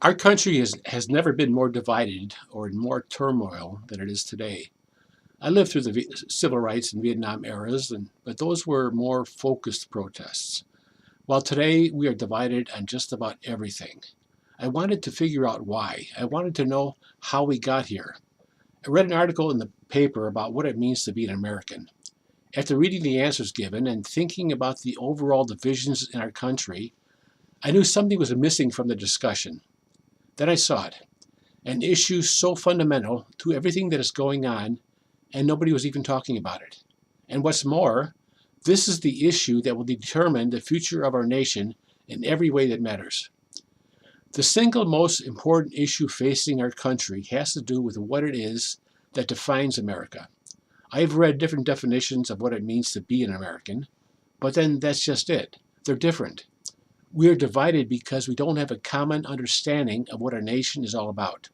Our country has never been more divided or in more turmoil than it is today. I lived through the civil rights and Vietnam eras, but those were more focused protests. While today we are divided on just about everything. I wanted to figure out why. I wanted to know how we got here. I read an article in the paper about what it means to be an American. After reading the answers given and thinking about the overall divisions in our country, I knew something was missing from the discussion. Then I saw it, an issue so fundamental to everything that is going on, and nobody was even talking about it. And what's more, this is the issue that will determine the future of our nation in every way that matters. The single most important issue facing our country has to do with what it is that defines America. I've read different definitions of what it means to be an American, but then that's just it. They're different. We are divided because we don't have a common understanding of what our nation is all about.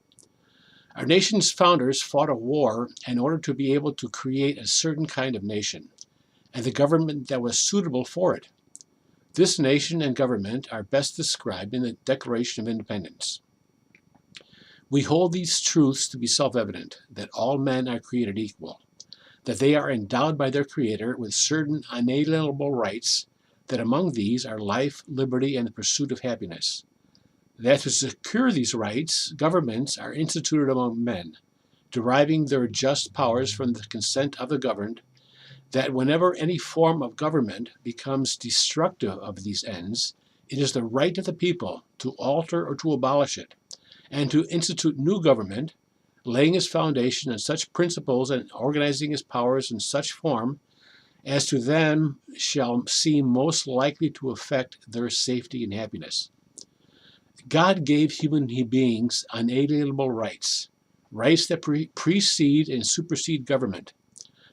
Our nation's founders fought a war in order to be able to create a certain kind of nation, and the government that was suitable for it. This nation and government are best described in the Declaration of Independence. We hold these truths to be self-evident, that all men are created equal, that they are endowed by their Creator with certain unalienable rights, that among these are life, liberty, and the pursuit of happiness. That to secure these rights, governments are instituted among men, deriving their just powers from the consent of the governed, that whenever any form of government becomes destructive of these ends, it is the right of the people to alter or to abolish it, and to institute new government, laying its foundation on such principles and organizing its powers in such form as to them shall seem most likely to affect their safety and happiness. God gave human beings unalienable rights, rights that precede and supersede government.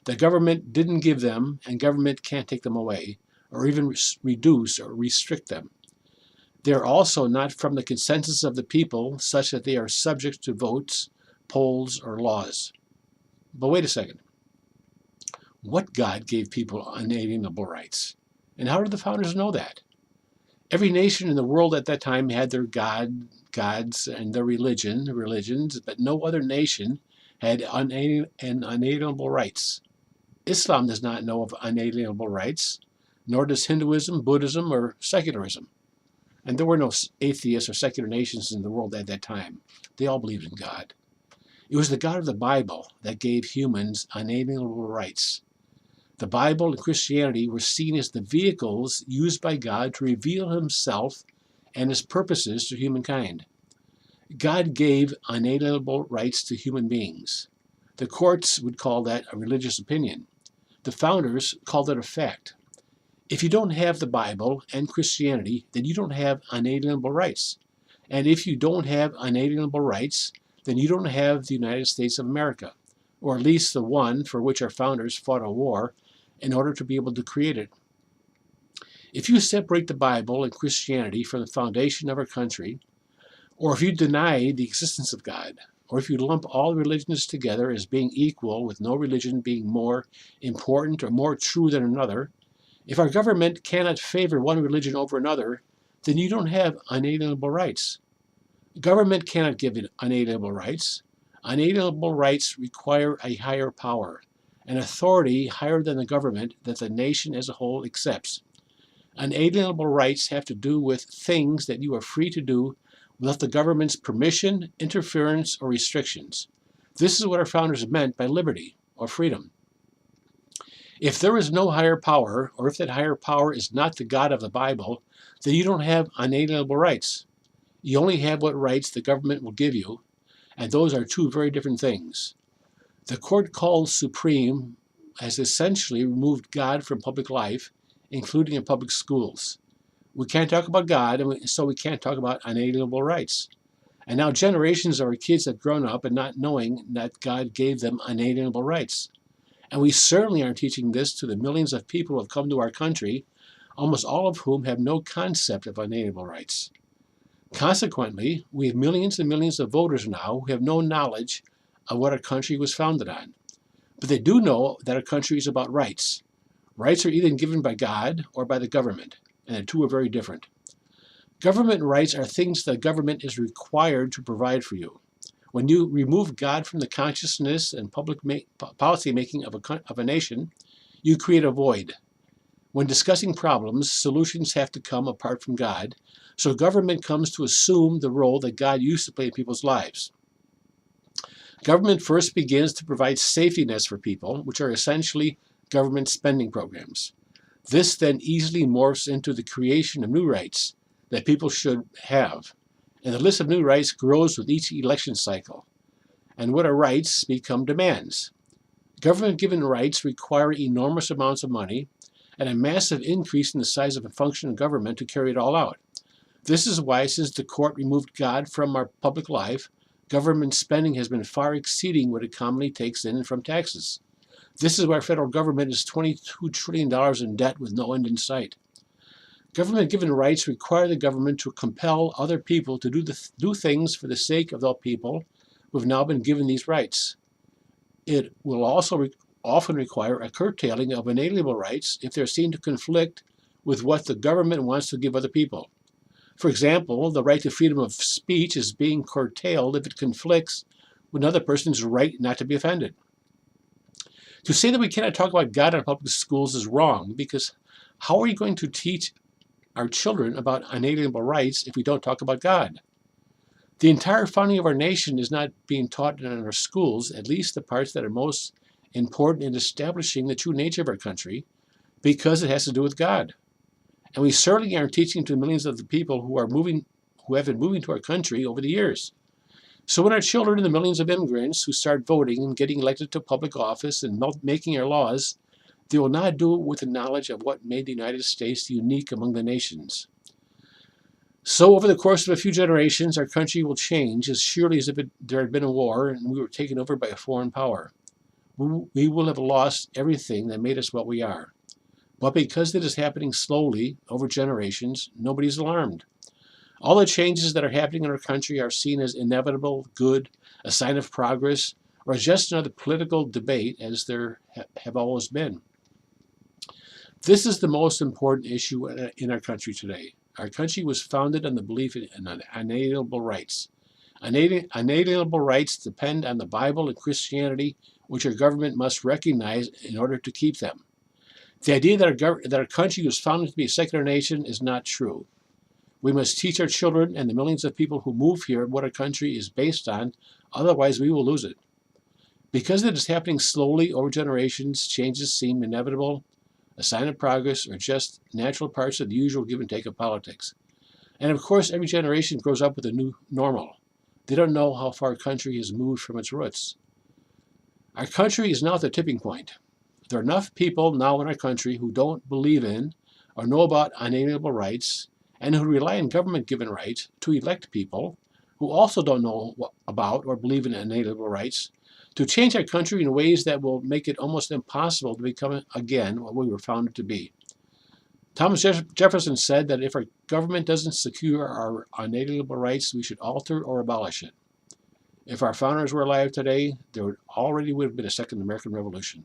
The government didn't give them, and government can't take them away, or even reduce or restrict them. They are also not from the consensus of the people, such that they are subject to votes, polls, or laws. But wait a second. What God gave people unalienable rights? And how did the founders know that? Every nation in the world at that time had their gods and their religions, but no other nation had unalienable rights. Islam does not know of unalienable rights, nor does Hinduism, Buddhism, or secularism. And there were no atheists or secular nations in the world at that time. They all believed in God. It was the God of the Bible that gave humans unalienable rights. The Bible and Christianity were seen as the vehicles used by God to reveal himself and his purposes to humankind. God gave unalienable rights to human beings. The courts would call that a religious opinion. The founders called it a fact. If you don't have the Bible and Christianity, then you don't have unalienable rights. And if you don't have unalienable rights, then you don't have the United States of America, or at least the one for which our founders fought a war in order to be able to create it. If you separate the Bible and Christianity from the foundation of our country, or if you deny the existence of God, or if you lump all religions together as being equal with no religion being more important or more true than another, if our government cannot favor one religion over another, then you don't have unalienable rights. Government cannot give unalienable rights. Unalienable rights require a higher power, an authority higher than the government that the nation as a whole accepts. Unalienable rights have to do with things that you are free to do without the government's permission, interference, or restrictions. This is what our founders meant by liberty or freedom. If there is no higher power, or if that higher power is not the God of the Bible, then you don't have unalienable rights. You only have what rights the government will give you, and those are two very different things. The court called Supreme has essentially removed God from public life, including in public schools. We can't talk about God, and so we can't talk about unalienable rights. And now generations of our kids have grown up and not knowing that God gave them unalienable rights. And we certainly aren't teaching this to the millions of people who have come to our country, almost all of whom have no concept of unalienable rights. Consequently, we have millions and millions of voters now who have no knowledge of what our country was founded on. But they do know that our country is about rights. Rights are either given by God or by the government, and the two are very different. Government rights are things the government is required to provide for you. When you remove God from the consciousness and public policy making of a nation, you create a void. When discussing problems, solutions have to come apart from God, so government comes to assume the role that God used to play in people's lives. Government first begins to provide safety nets for people, which are essentially government spending programs. This then easily morphs into the creation of new rights that people should have, and the list of new rights grows with each election cycle. And what are rights become demands. Government-given rights require enormous amounts of money and a massive increase in the size of a functioning government to carry it all out. This is why, since the court removed God from our public life, government spending has been far exceeding what it commonly takes in from taxes. This is why our federal government is $22 trillion in debt with no end in sight. Government-given rights require the government to compel other people to do things for the sake of the people who have now been given these rights. It will also often require a curtailing of inalienable rights if they're seen to conflict with what the government wants to give other people. For example, the right to freedom of speech is being curtailed if it conflicts with another person's right not to be offended. To say that we cannot talk about God in public schools is wrong, because how are you going to teach our children about unalienable rights if we don't talk about God? The entire founding of our nation is not being taught in our schools, at least the parts that are most important in establishing the true nature of our country, because it has to do with God. And we certainly aren't teaching to millions of the people who have been moving to our country over the years. So when our children and the millions of immigrants who start voting and getting elected to public office and making our laws, they will not do it with the knowledge of what made the United States unique among the nations. So over the course of a few generations, our country will change as surely as if there had been a war and we were taken over by a foreign power. We will have lost everything that made us what we are. But because it is happening slowly over generations, nobody's alarmed. All the changes that are happening in our country are seen as inevitable, good, a sign of progress, or just another political debate, as there have always been. This is the most important issue in our country today. Our country was founded on the belief in unalienable rights. Unalienable rights depend on the Bible and Christianity, which our government must recognize in order to keep them. The idea that our country was founded to be a secular nation is not true. We must teach our children and the millions of people who move here what our country is based on, otherwise we will lose it. Because it is happening slowly over generations, changes seem inevitable, a sign of progress, or just natural parts of the usual give and take of politics. And of course, every generation grows up with a new normal. They don't know how far our country has moved from its roots. Our country is now at the tipping point. There are enough people now in our country who don't believe in or know about unalienable rights and who rely on government-given rights to elect people who also don't know about or believe in unalienable rights to change our country in ways that will make it almost impossible to become again what we were founded to be. Thomas Jefferson said that if our government doesn't secure our unalienable rights, we should alter or abolish it. If our founders were alive today, there already would have been a second American Revolution.